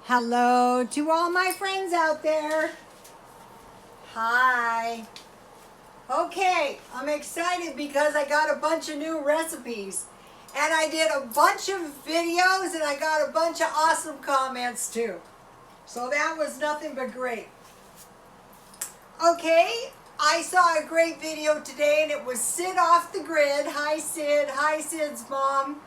Hello to all my friends out there. Hi. Okay, I'm excited because I got a bunch of new recipes. And I did a bunch of videos and I got a bunch of awesome comments too. So that was nothing but great. Okay, I saw a great video today and it was Sid Off the Grid. Hi Sid. Hi Sid's mom.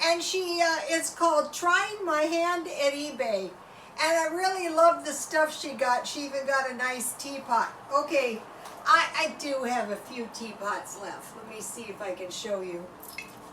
And she it's called Trying My Hand at eBay. And I really love the stuff she got. She even got a nice teapot. Okay, I do have a few teapots left. Let me see if I can show you.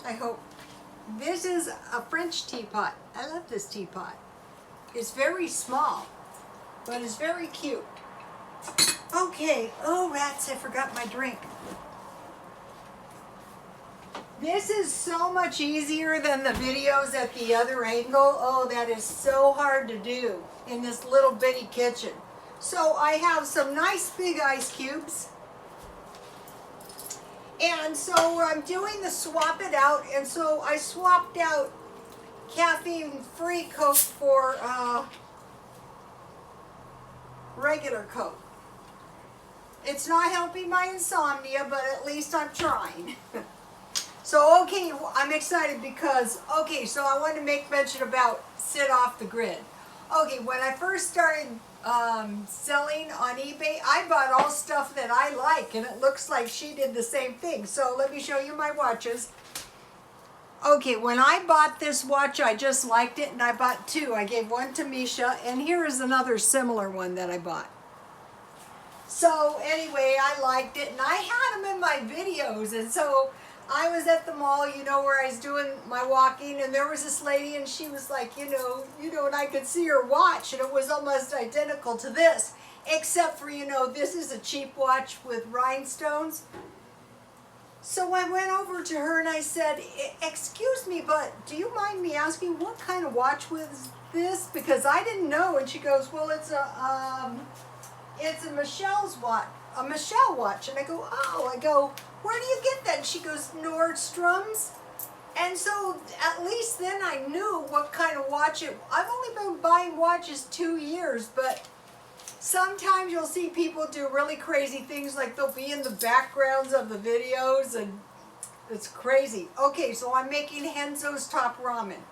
I hope. This is a French teapot. I love this teapot. It's very small, but it's very cute. Okay, oh rats, I forgot my drink. This is so much easier than the videos at the other angle. Oh, that is so hard to do in this little bitty kitchen. So I have some nice big ice cubes. And so I'm doing the swap it out. And so I swapped out caffeine-free Coke for regular Coke. It's not helping my insomnia, but at least I'm trying. So, okay, I'm excited because, okay, so I wanted to make mention about Sid Off the Grid. Okay, when I first started selling on eBay, I bought all stuff that I like, and it looks like she did the same thing. So let me show you my watches. Okay, when I bought this watch, I just liked it, and I bought two. I gave one to Misha, and here is another similar one that I bought. So anyway, I liked it, and I had them in my videos, and so I was at the mall, you know, where I was doing my walking, and there was this lady, and she was like, you know, and I could see her watch, and it was almost identical to this, except for, you know, this is a cheap watch with rhinestones. So I went over to her and I said, excuse me, but do you mind me asking what kind of watch was this? Because I didn't know. And she goes, well, it's a Michelle's watch, a Michelle watch. And I go, oh, where do you get that? And she goes, Nordstrom's. And so at least then I knew what kind of watch I've only been buying watches 2 years, but sometimes you'll see people do really crazy things, like they'll be in the backgrounds of the videos, and it's crazy. Okay, so I'm making Henzo's Top Ramen.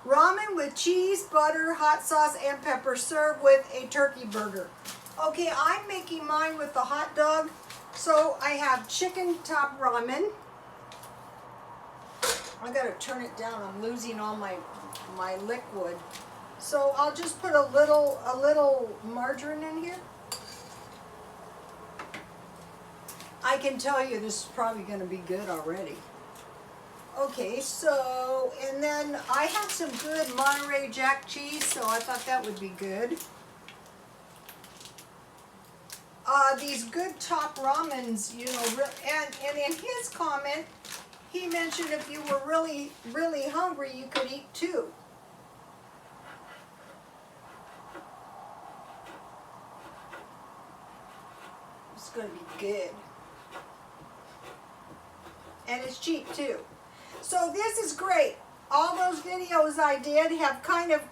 Ramen with cheese, butter, hot sauce, and pepper, served with a turkey burger. Okay, I'm making mine with the hot dog. So I have chicken top ramen. I gotta turn it down. I'm losing all my liquid. So I'll just put a little margarine in here. I can tell you this is probably gonna be good already. Okay, so, and then I have some good Monterey Jack cheese, so I thought that would be good. These good top ramens, you know, and in his comment, he mentioned if you were really, really hungry, you could eat two. It's going to be good. And it's cheap too. So this is great. All those videos I did have kind of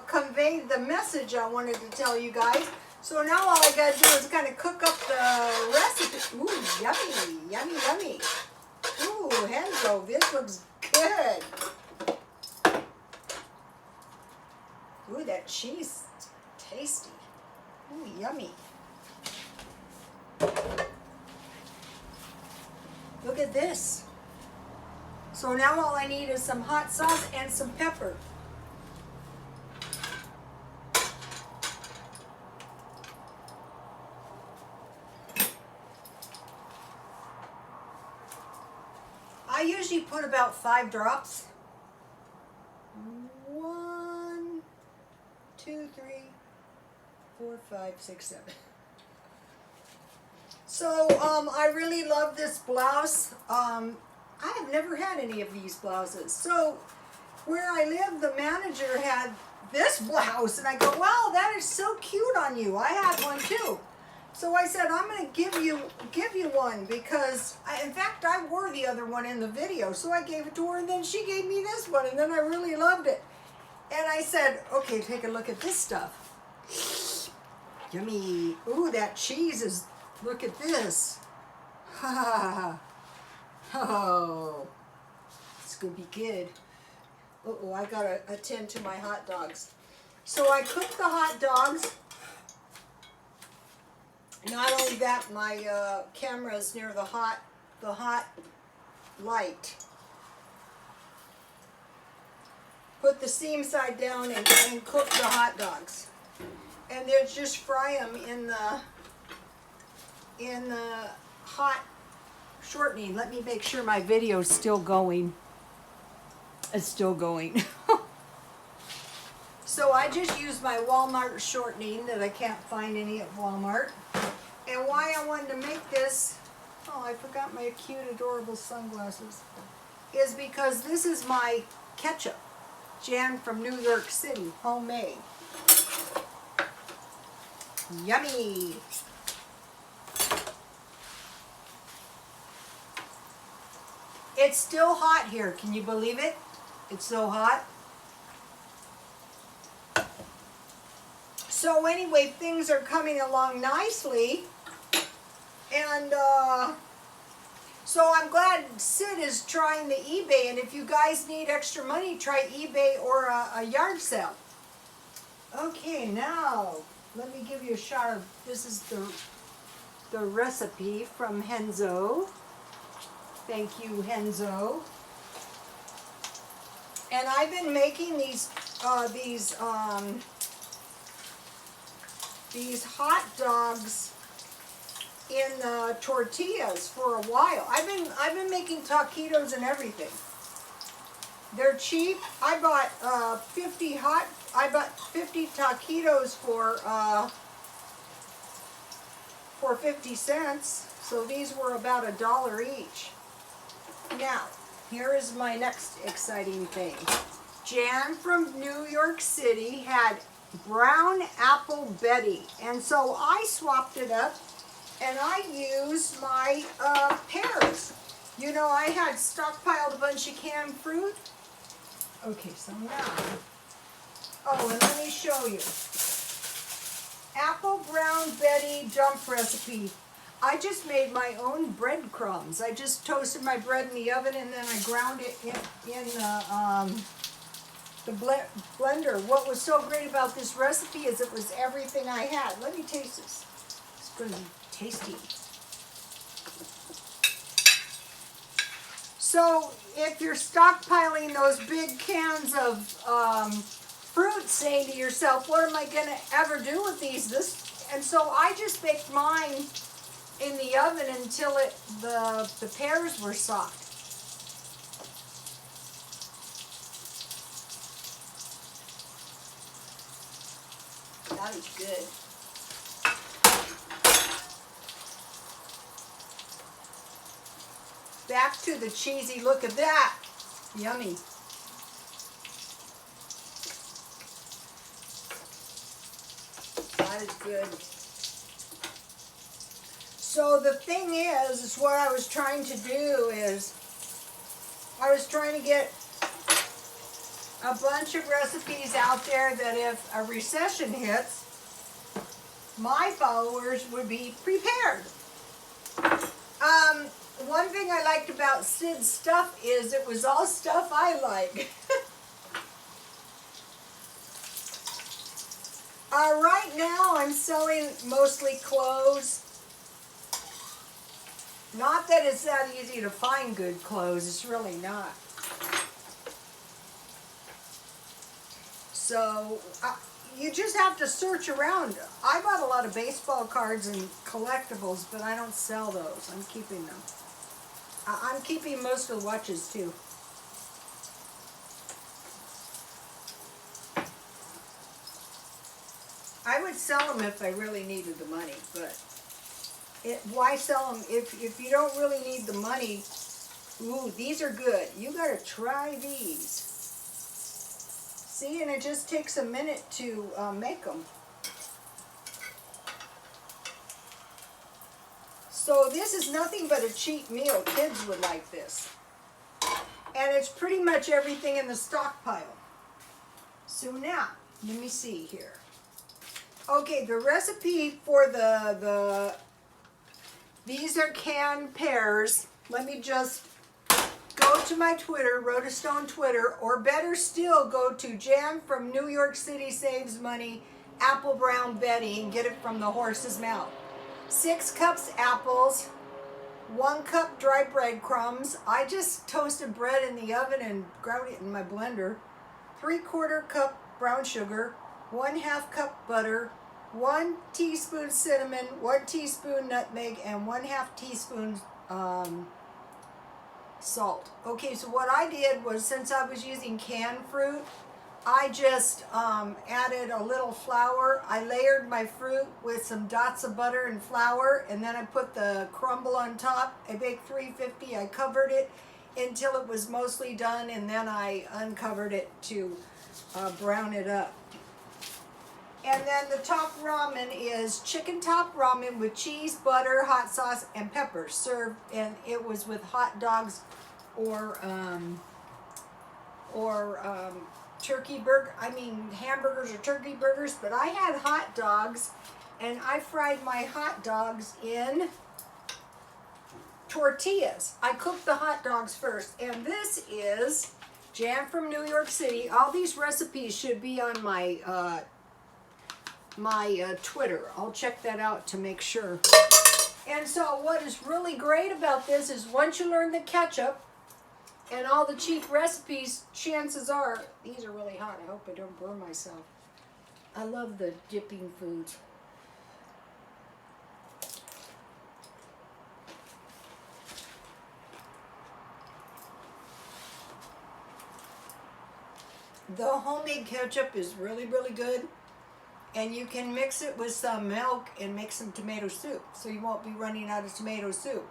conveyed the message I wanted to tell you guys. So now all I gotta do is kind of cook up the recipe. Ooh, yummy, yummy, yummy. Ooh, Henzo, this looks good. Ooh, that cheese is tasty. Ooh, yummy. Look at this. So now all I need is some hot sauce and some pepper. I usually put about 5 drops. 1, 2, 3, 4, 5, 6, 7. So I really love this blouse. I have never had any of these blouses. So where I live, the manager had this blouse, and I go, wow, that is so cute on you. I had one too. So I said, I'm going to give you one because, in fact, I wore the other one in the video. So I gave it to her, and then she gave me this one, and then I really loved it. And I I said, okay, take a look at this stuff. Yummy. Ooh, that cheese is, look at this. Ha ha ha. Oh, it's gonna be good. Uh-oh, I gotta attend to my hot dogs. So I cooked the hot dogs. Not only that, my camera is near the hot light. Put the seam side down and cook the hot dogs. And then just fry them in the hot shortening. Let me make sure my video is still going. It's still going. So I just used my Walmart shortening that I can't find any at Walmart. And why I wanted to make this, oh, I forgot my cute, adorable sunglasses, is because this is my ketchup. Jan from New York City, homemade. Yummy. It's still hot here. Can you believe it? It's so hot. So anyway, things are coming along nicely. And so I'm glad Sid is trying the eBay. And if you guys need extra money, try eBay or a yard sale. Okay, now let me give you a shot of, this is the recipe from Henzo. Thank you, Henzo. And I've been making these hot dogs in tortillas for a while. I've been making taquitos and everything. They're cheap. I bought 50 taquitos for 50 cents. So these were about $1 each. Now, here is my next exciting thing. Jan from New York City had brown apple Betty, and so I swapped it up and I used my pears. You know, I had stockpiled a bunch of canned fruit. Okay, so now, oh, and let me show you. Apple Brown Betty dump recipe. I just made my own breadcrumbs. I just toasted my bread in the oven and then I ground it in the blender. What was so great about this recipe is it was everything I had. Let me taste this. It's going to be tasty. So if you're stockpiling those big cans of fruit, saying to yourself, what am I going to ever do with these? And so I just baked mine in the oven until the pears were soft. That is good. Back to the cheesy look of that. Yummy. That is good. So the thing is what I was trying to do is, I was trying to get a bunch of recipes out there that if a recession hits, my followers would be prepared. One thing I liked about Sid's stuff is it was all stuff I like. Right now I'm selling mostly clothes. Not that it's that easy to find good clothes, it's really not. So you just have to search around. I bought a lot of baseball cards and collectibles, but I don't sell those. I'm keeping them. I'm keeping most of the watches too. I would sell them if I really needed the money, but why sell them if you don't really need the money? Ooh, these are good. You gotta try these. See, and it just takes a minute to make them. So this is nothing but a cheap meal. Kids would like this. And it's pretty much everything in the stockpile. So now, let me see here. Okay, the recipe for these are canned pears. Let me just go to my Twitter, Rhoda Stone Twitter, or better still, go to Jan from New York City Saves Money, Apple Brown Betty, and get it from the horse's mouth. 6 cups apples, 1 cup dry breadcrumbs. I just toasted bread in the oven and ground it in my blender. 3/4 cup brown sugar, 1/2 cup butter, 1 teaspoon cinnamon, 1 teaspoon nutmeg, and 1/2 teaspoon salt. Okay, so what I did was, since I was using canned fruit, I just added a little flour. I layered my fruit with some dots of butter and flour, and then I put the crumble on top. I baked 350. I covered it until it was mostly done, and then I uncovered it to brown it up. And then the top ramen is chicken top ramen with cheese, butter, hot sauce, and pepper served, and it was with hot dogs or turkey burger. I mean hamburgers or turkey burgers, but I had hot dogs, and I fried my hot dogs in tortillas. I cooked the hot dogs first, and this is Jan from New York City. All these recipes should be on my Twitter. I'll check that out to make sure. And so what is really great about this is once you learn the ketchup and all the cheap recipes, chances are, these are really hot. I hope I don't burn myself. I love the dipping foods. The homemade ketchup is really, really good. And you can mix it with some milk and make some tomato soup, so you won't be running out of tomato soup.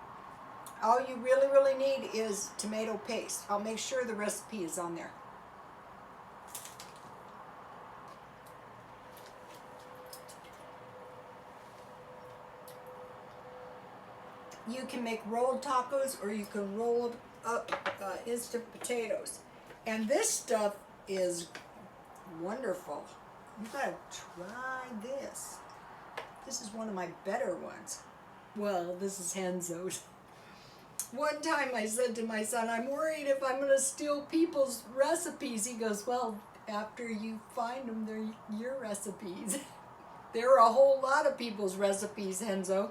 All you really, really need is tomato paste. I'll make sure the recipe is on there. You can make rolled tacos, or you can roll up instant potatoes. And this stuff is wonderful. You gotta try this. This is one of my better ones. Well, this is Henzo's. One time I said to my son, I'm worried if I'm gonna steal people's recipes. He goes, well, after you find them, they're your recipes. There are a whole lot of people's recipes, Henzo.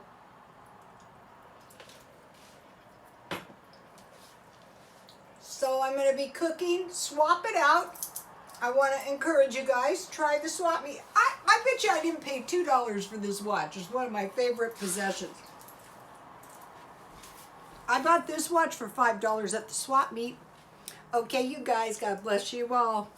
So I'm gonna be cooking, swap it out. I want to encourage you guys, try the swap meet. I bet you I didn't pay $2 for this watch. It's one of my favorite possessions. I bought this watch for $5 at the swap meet. Okay, you guys, God bless you all.